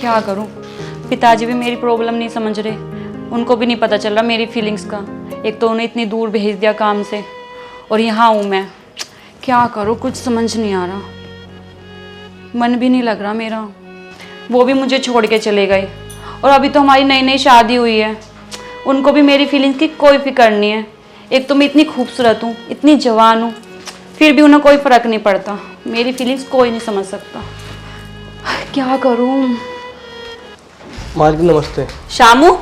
क्या करूं, पिताजी भी मेरी प्रॉब्लम नहीं समझ रहे, उनको भी नहीं पता चल रहा मेरी फीलिंग्स का। एक तो उन्हें इतनी दूर भेज दिया काम से और यहाँ हूँ मैं। क्या करूं, कुछ समझ नहीं आ रहा, मन भी नहीं लग रहा मेरा। वो भी मुझे छोड़ के चले गए और अभी तो हमारी नई नई शादी हुई है। उनको भी मेरी फीलिंग्स की कोई फिक्र नहीं है। एक तो मैं इतनी खूबसूरत हूँ, इतनी जवान हूँ, फिर भी उन्हें कोई फ़र्क नहीं पड़ता। मेरी फीलिंग्स कोई नहीं समझ सकता। क्या करूँ? मालकिन नमस्ते। शामू,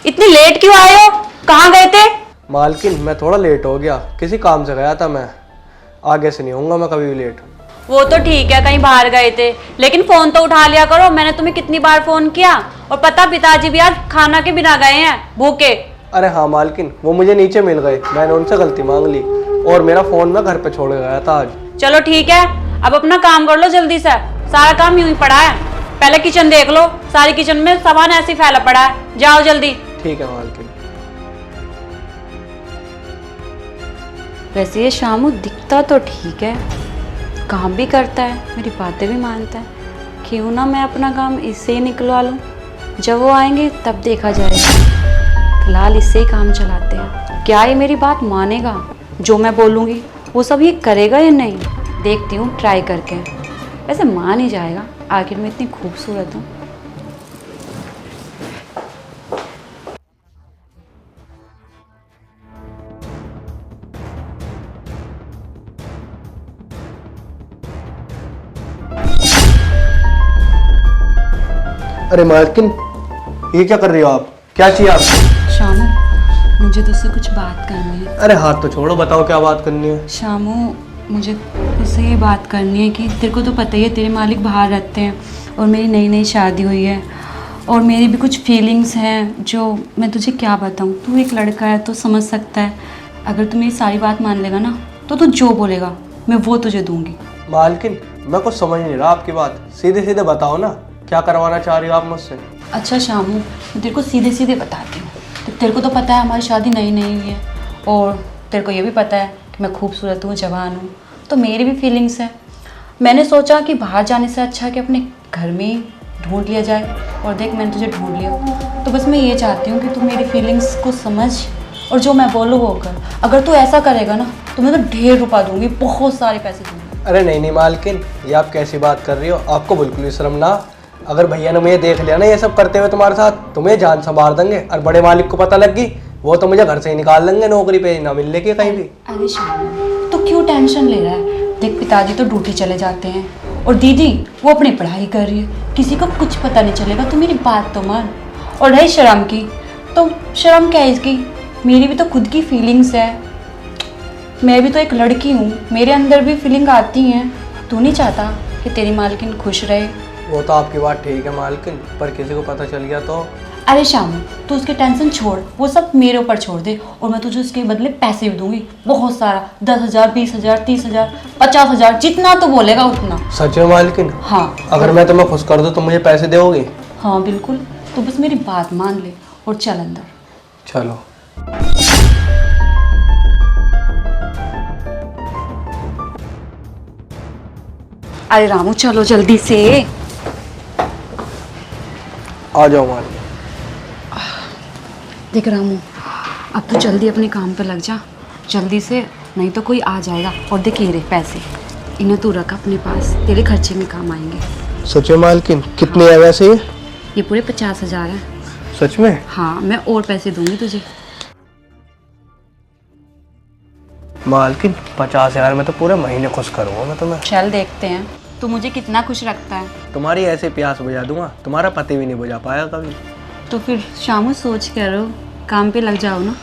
इतनी लेट क्यों आए हो? कहाँ गए थे? मालकिन मैं थोड़ा लेट हो गया, किसी काम से गया था मैं। आगे से नहीं होऊंगा मैं कभी भी लेट। वो तो ठीक है, कहीं बाहर गए थे, लेकिन फोन तो उठा लिया करो। मैंने तुम्हें कितनी बार फोन किया। और पता, पिताजी भी आज खाना के बिना गए हैं, भूखे। अरे हाँ मालकिन, वो मुझे नीचे मिल गए, मैंने उनसे गलती मांग ली और मेरा फोन मैं घर पे छोड़ गया था आज। चलो ठीक है, अब अपना काम कर लो जल्दी से। सारा काम यूं ही पड़ा है। पहले किचन देख लो, सारी किचन में सामान ऐसे ही फैला पड़ा है। जाओ जल्दी। ठीक है मालकिन। वैसे ये शामू दिखता तो ठीक है, काम भी करता है, मेरी बातें भी मानता है। क्यों ना मैं अपना काम इससे ही निकलवा लूँ। जब वो आएंगे तब देखा जाएगा। फिलहाल इससे ही काम चलाते हैं। क्या ये मेरी बात मानेगा? जो मैं बोलूँगी वो सब ये करेगा या नहीं? देखती हूँ ट्राई करके। वैसे मान ही जाएगा, आखिर मैं इतनी खूबसूरत हूँ। अरे मालकिन, ये क्या कर रही हो आप? क्या चाहिए आपको? शामू, मुझे तुझसे कुछ बात करनी है। अरे हाथ तो छोड़ो, बताओ क्या बात करनी है। शामू, मुझे तुझसे ये बात करनी है कि तेरे को तो पता ही है, तेरे मालिक बाहर रहते हैं और मेरी नई नई शादी हुई है और मेरी भी कुछ फीलिंग्स हैं जो मैं तुझे क्या बताऊँ। तू एक लड़का है तो समझ सकता है। अगर तू मेरी सारी बात मान लेगा ना तो तू जो बोलेगा मैं वो तुझे दूंगी। मालकिन मैं कुछ समझ नहीं रहा आपकी बात, सीधे सीधे बताओ ना, क्या करवाना चाह रही हो आप मुझसे? अच्छा शामू, मैं तेरे को सीधे सीधे बताती हूँ। तो तेरे को तो पता है हमारी शादी नई नई हुई है और तेरे को ये भी पता है कि मैं खूबसूरत हूँ, जवान हूँ, तो मेरी भी फीलिंग्स है। मैंने सोचा कि बाहर जाने से अच्छा कि अपने घर में ही ढूंढ लिया जाए। और देख, मैंने तुझे ढूंढ लिया। तो बस मैं ये चाहती हूँ कि तू मेरी फीलिंग्स को समझ और जो मैं बोलूँ वो कर। अगर तू ऐसा करेगा ना तो मैं तो ढेर रुपया दूँगी, बहुत सारे पैसे दूँगी। अरे नहीं नहीं मालकिन, ये आप कैसी बात कर रही हो? आपको बिल्कुल भी शर्म ना। अगर भैया ने मुझे देख लिया ना ये सब करते हुए तुम्हारे साथ, तुम्हें जान से मार देंगे। और बड़े मालिक को पता लग गई, वो तो मुझे घर से ही निकाल देंगे, नौकरी पे ना मिलने की कहीं भी। अरे शामू, तो क्यों टेंशन ले रहा है? देख, पिताजी तो ड्यूटी चले जाते हैं और दीदी वो अपनी पढ़ाई कर रही है, किसी को कुछ पता नहीं चलेगा। तो मेरी बात तो मान। और रही शर्म की, तो शर्म क्या है इसकी? मेरी भी तो खुद की फीलिंग्स है। मैं भी तो एक लड़की हूँ, मेरे अंदर भी फीलिंग आती हैं। तू नहीं चाहता कि तेरी मालकिन खुश रहे? वो तो आपकी बात ठीक है मालकिन, पर किसी को पता चल गया तो? अरे शामू, तू उसकी टेंशन छोड़, वो सब मेरे ऊपर छोड़ दे और मैं तुझे उसके बदले पैसे भी दूंगी, बहुत सारा। 10,000, 20,000, 30,000, 50,000, जितना तो बोलेगा उतना। सच में मालकिन? हाँ। अगर मैं तुम्हें खुश कर दूं तो मुझे पैसे दोगे? हाँ बिल्कुल, तो बस मेरी बात मान ले और चल अंदर। चलो। अरे रामू, चलो जल्दी से। आ जाओ मालकिन। देख रामू, अब तू जल्दी अपने काम पे लग जा, जल्दी से, नहीं तो कोई आ जाएगा। और देख ये रहे पैसे, इन्हें तू रख अपने पास, तेरे खर्चे में काम आएंगे। सच में मालकिन? कितने है वैसे ये पूरे 50,000 है। सच में? हाँ, मैं और पैसे दूंगी तुझे। मालकिन 50,000 में तो पूरे महीने खुश करूँगा मैं तुम्हें। चल देखते हैं तू मुझे कितना खुश रखता है। तुम्हारी ऐसे प्यास बुझा दूंगा, तुम्हारा पति भी नहीं बुझा पाया कभी। तो फिर शामू सोच करो, काम पे लग जाओ ना।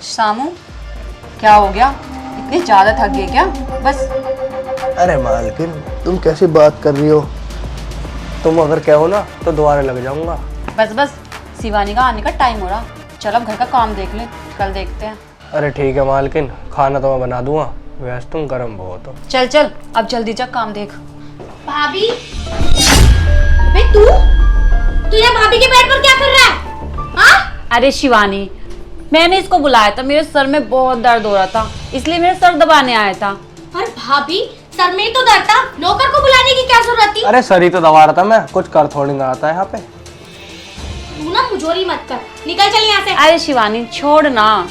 शामू, क्या हो गया? इतनी ज्यादा थक गए क्या? बस। अरे मालकिन तुम कैसी बात कर रही हो? तुम अगर कहो ना तो दोबारा लग जाऊंगा। बस बस, शिवानी का आने का टाइम हो रहा। चल अब घर का काम देख ले, कल देखते हैं। अरे ठीक है मालकिन, खाना तो मैं बना दूंगा, वैसे तुम गर्म बहुत हो। चल चल, अब जल्दी जा, काम देख। भाभी, अबे तू यहाँ भाभी के बेड पर क्या कर रहा है? हाँ? अरे शिवानी, मैंने इसको बुलाया था, मेरे सर में बहुत दर्द हो रहा था, इसलिए मेरा सर दबाने आया था। और भाभी, सर में तो दर्द था, नौकर को बुलाने की क्या जरूरत थी? अरे सर ही तो दबा रहा था मैं, कुछ कर थोड़ी ना आता है यहाँ पे। तू ना मुझोरी मत कर, निकल चल यहाँ से। अरे शिवानी छोड़ ना,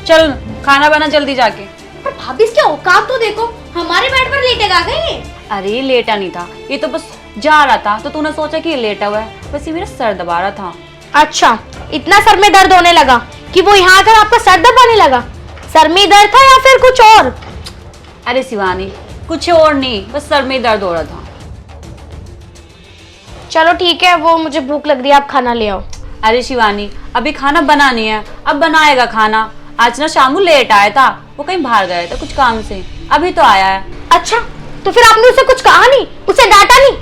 चल खाना बना जल्दी जाके। पर भाभी इसके औकात तो देखो, हमारे बेड पर लेटेगा क्या ये? अरे लेटा नहीं था, ये तो बस जा रहा था, तो तूने सोचा कि ये लेटा हुआ है, बस ये मेरा सर दबा रहा था। अच्छा, इतना सर में दर्द होने लगा कि वो यहाँ आकर आपका सर दबाने लगा? सर में दर्द था या फिर कुछ और? अरे शिवानी कुछ और नहीं, बस सर में दर्द हो रहा था। चलो ठीक है, वो मुझे भूख लग रही है, आप खाना ले आओ। अरे शिवानी अभी खाना बनानी है, अब बनाएगा खाना। आज ना शामू लेट आया था, वो कहीं बाहर गया था कुछ काम से, अभी तो आया है। अच्छा, तो फिर आपने उसे कुछ कहा नहीं, उसे डांटा नहीं?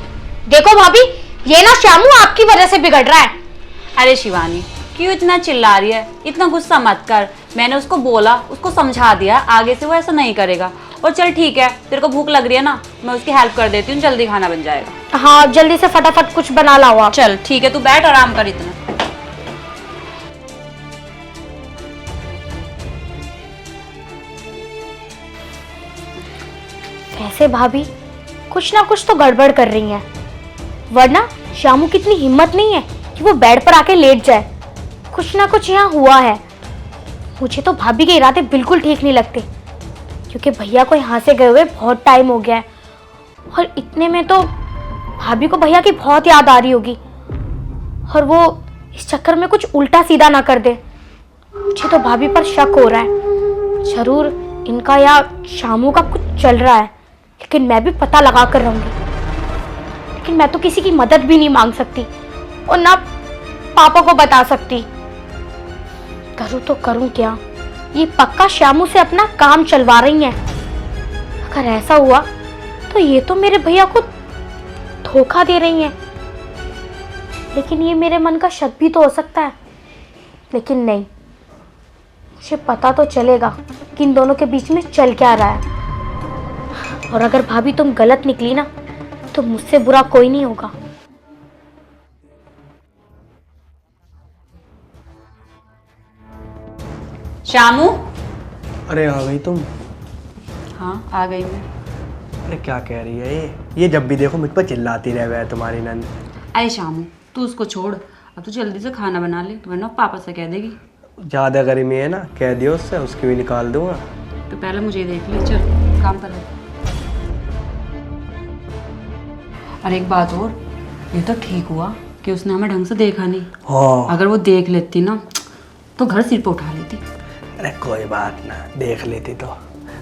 देखो भाभी, ये ना शामू आपकी वजह से बिगड़ रहा है। अरे शिवानी क्यों इतना चिल्ला रही है, इतना गुस्सा मत कर, मैंने उसको बोला, उसको समझा दिया, आगे से वो ऐसा नहीं करेगा। और चल ठीक है, तेरे को भूख लग रही है ना, मैं उसकी हेल्प कर देती हूँ, जल्दी खाना बन जाएगा। हाँ, जल्दी से फटाफट कुछ बना लाओ आप। चल ठीक है, तू बैठ आराम कर इतना। वैसे भाभी कुछ ना कुछ तो गड़बड़ कर रही हैं, वरना शामू की इतनी हिम्मत नहीं है कि वो बेड पर आके लेट जाए। कुछ ना कुछ यहाँ हुआ है। मुझे तो भाभी के इरादे बिल्कुल ठीक नहीं लगते, क्योंकि भैया को यहाँ से गए हुए बहुत टाइम हो गया है, और इतने में तो भाभी को भैया की बहुत याद आ रही होगी, और वो इस चक्कर में कुछ उल्टा सीधा ना कर दे। मुझे तो भाभी पर शक हो रहा है, जरूर इनका या शामू का कुछ चल रहा है, लेकिन मैं भी पता लगा कर रहूंगी। लेकिन मैं तो किसी की मदद भी नहीं मांग सकती और ना पापा को बता सकती। करूँ तो करूँ क्या? ये पक्का शामू से अपना काम चलवा रही हैं। अगर ऐसा हुआ तो ये तो मेरे भैया को धोखा दे रही हैं, लेकिन ये मेरे मन का शक भी तो हो सकता है। लेकिन नहीं, मुझे पता तो चलेगा कि इन दोनों के बीच में चल क्या रहा है। और अगर भाभी तुम गलत निकली ना, तो मुझसे बुरा कोई नहीं होगा। शामू। अरे आ गई तुम? हाँ आ गई मैं। अरे क्या कह रही है ये जब भी देखो मुझ पर चिल्लाती रह है तुम्हारी नंद। अरे शामू तू उसको छोड़, अब तू जल्दी से खाना बना ले, वरना पापा से कह देगी। ज़्यादा गर्मी है ना, कह दियो उससे, उसकी भी निकाल दूंगा। तो पहले मुझे देख ले, चल काम पर लग। और एक बात और, ये तो ठीक हुआ कि उसने हमें ढंग से देखा नहीं। हाँ। अगर वो देख लेती ना तो घर सिर पे उठा लेती। अरे कोई बात ना, देख लेती तो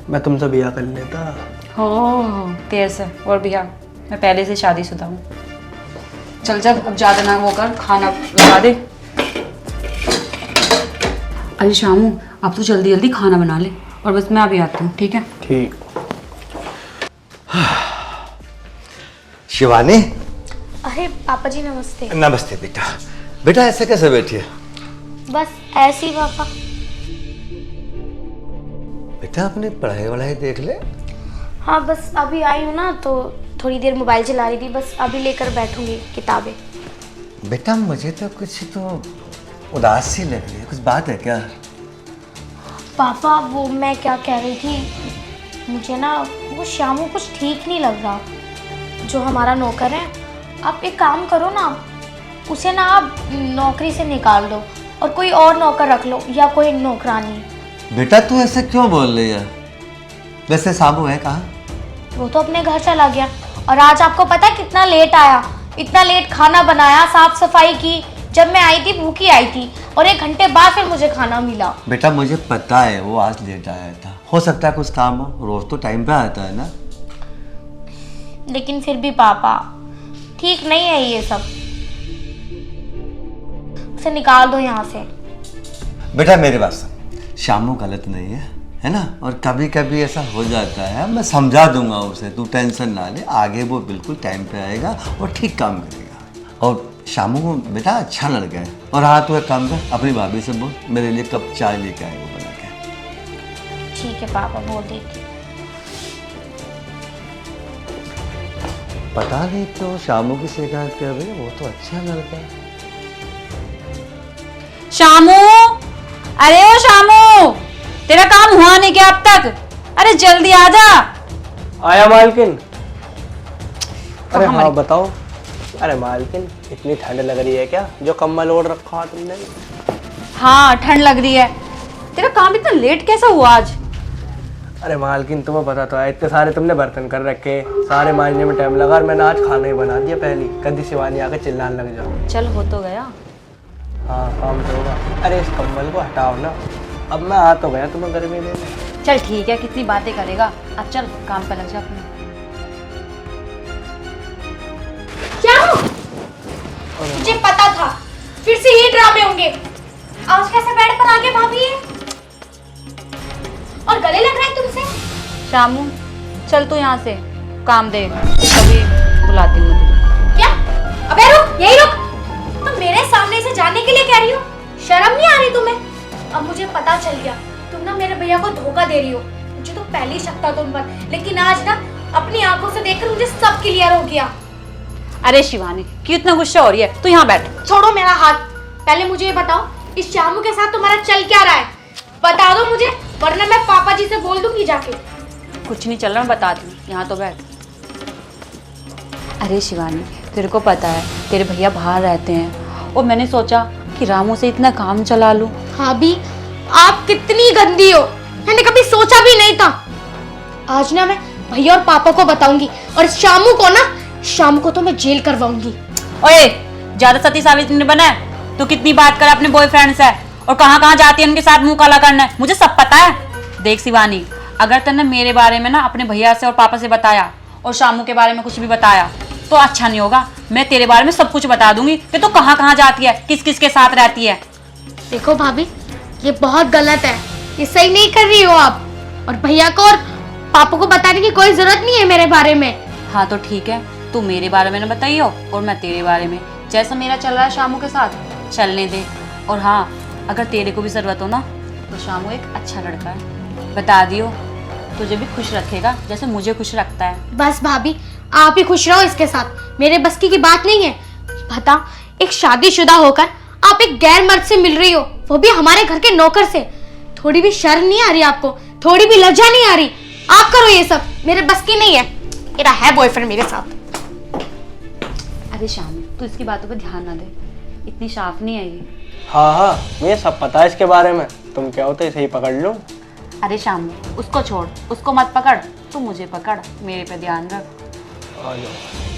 मैं तुमसे ब्याह कर लेता। हो तेरे से और भैया, मैं पहले से शादीशुदा हूँ। चल चल अब ज़्यादा ना वो कर, खाना लगा दे। अरे शामू अब तू जल्दी जल्दी खाना बना ले, और बस मैं अभी आती हूँ, ठीक है? ठीक। शिवानी। अरे पापा जी नमस्ते। नमस्ते बेटा। बेटा ऐसे कैसे बैठी है? बस ऐसे ही पापा। बेटा अपनी पढ़ाई वढ़ाई देख ले। हाँ बस अभी आई हूँ ना, तो थोड़ी देर मोबाइल चला रही थी, बस अभी लेकर बैठूंगी किताबें। बेटा मुझे तो कुछ तो उदास सी लग रही है, कुछ बात है क्या? पापा वो मैं क्या कह रही थी, मुझे ना वो शामू कुछ ठीक नहीं लग रहा, जो हमारा नौकर है। आप एक काम करो ना, उसे ना आप नौकरी से निकाल दो और कोई और नौकर रख लो, या कोई नौकरानी। बेटा तू ऐसे क्यों बोल रही है? वैसे साबू है कहाँ? वो तो अपने घर चला गया, और आज आपको पता है कितना लेट आया, इतना लेट खाना बनाया, साफ सफाई की। जब मैं आई थी भूखी आई थी, और 1 घंटे बाद फिर मुझे खाना मिला। बेटा मुझे पता है वो आज लेट आया था, हो सकता है कुछ काम हो, रोज तो टाइम पे आता है ना। लेकिन फिर भी पापा ठीक नहीं है ये सब, उसे निकाल दो यहाँ से। बेटा मेरे पास शामू गलत नहीं है ना? और कभी कभी ऐसा हो जाता है, मैं समझा दूंगा उसे, तू टेंशन ना ले। आगे वो बिल्कुल टाइम पे आएगा और ठीक काम करेगा। और शामू बेटा अच्छा लड़का है। और हाँ तू एक काम कर, अपनी भाभी से बोल मेरे लिए कप चाय लेके आए वो बना के। ठीक है पापा, बोल देती। पता नहीं तो शामू की शिकायत कर रही है, वो तो अच्छा लड़का है। शामू अरे ओ शामू, तेरा काम हुआ नहीं क्या अब तक? अरे जल्दी आ जा। आया मालकिन। अरे कहाँ हाँ बताओ। अरे मालकिन, इतनी ठंड लग रही है क्या जो कम्बल ओढ़ रखा है तुमने? हाँ ठंड लग रही है। तेरा काम इतना लेट कैसा हुआ आज? अरे मालकिन, तुम्हें पता तो है, इतने सारे तुमने बर्तन कर रखे, सारे मांजने में टाइम लगा और मैंने आज खाना ही बना दिया पहली। कदी शिवानी आके चिल्लाने लग जाओ। चल हो तो गया। हाँ काम तो होगा। अरे इस कम्बल को हटाओ ना, अब मैं आ तो गया तुम्हें गर्मी देने। चल ठीक है, कितनी बातें करेगा। अब चल काम पे लग जा अपने। क्या हो? मुझे पता था फिर से ये ड्रामे होंगे। आज कैसे बेड पर आके भाभी है और गले लग रहा है तुमसे। शामू चल तू यहाँ से, काम दे, कभी बुलाती हूँ तुझे। क्या? अबे रुक, यही रुक। तुम मेरे सामने से जाने के लिए कह रही हो? शर्म नहीं आ रही तुम्हें? अब मुझे पता चल गया तुम ना मेरे भैया को धोखा दे रही हो। मुझे तो पहले ही शक था तुम पर, लेकिन आज ना अपनी आंखों से देखकर मुझे सब क्लियर हो गया। अरे शिवानी क्यों इतना गुस्सा हो रही है? तू यहाँ बैठ। छोड़ो मेरा हाथ। पहले मुझे ये बताओ, इस शामू के साथ तुम्हारा चल क्या रहा है? बता दो मुझे, वरना मैं पापा जी से बोल दूंगी जाके। कुछ नहीं चल रहा, मैं बताती हूँ, यहाँ तो बैठ। अरे शिवानी, तेरे को पता है तेरे भैया बाहर रहते हैं और मैंने सोचा कि रामू से इतना काम चला लूँ। भाभी आप कितनी गंदी हो, मैंने कभी सोचा भी नहीं था। आज ना मैं भैया और पापा को बताऊंगी और इस शामू को ना, शाम को तो मैं जेल करवाऊंगी। ओए ज्यादा सती सावित्री नहीं बना है। तू कितनी बात कर अपने बॉयफ्रेंड से और कहाँ कहाँ जाती है उनके साथ मुंह काला करना है, मुझे सब पता है। देख शिवानी, अगर तूने मेरे बारे में ना अपने भैया से और पापा से बताया और शामू के बारे में कुछ भी बताया तो अच्छा नहीं होगा। मैं तेरे बारे में सब कुछ बता दूंगी कि तू कहाँ कहाँ जाती है, किस किस के साथ रहती है। देखो भाभी, ये बहुत गलत है, ये सही नहीं कर रही हो आप। और भैया को और पापा को बताने की कोई जरूरत नहीं है मेरे बारे में। हाँ तो ठीक है, तू मेरे बारे में ना बताइयो और मैं तेरे बारे में। जैसा मेरा चल रहा है शामू के साथ चलने दे। और हाँ, अगर तेरे को भी जरूरत हो ना तो शामू एक अच्छा लड़का है, बता दियो, तुझे भी खुश रखेगा जैसे मुझे खुश रखता है। बस भाभी, आप ही खुश रहो इसके साथ, मेरे बस की बात नहीं है। बता, एक शादीशुदा होकर आप एक गैर मर्द से मिल रही हो, वो भी हमारे घर के नौकर से। थोड़ी भी शर्म नहीं आ रही आपको? थोड़ी भी लज्जा नहीं आ रही? आप करो ये सब, मेरे बस की नहीं है। मेरा है बॉयफ्रेंड मेरे साथ। अरे शामू तू इसकी बातों पे ध्यान ना दे, इतनी साफ नहीं है ये। हाँ हाँ, मुझे सब पता है इसके बारे में। तुम क्या होते इसे ही पकड़ लो। अरे शामू उसको छोड़, उसको मत पकड़, तू मुझे पकड़, मेरे पे ध्यान रख। आ जाओ।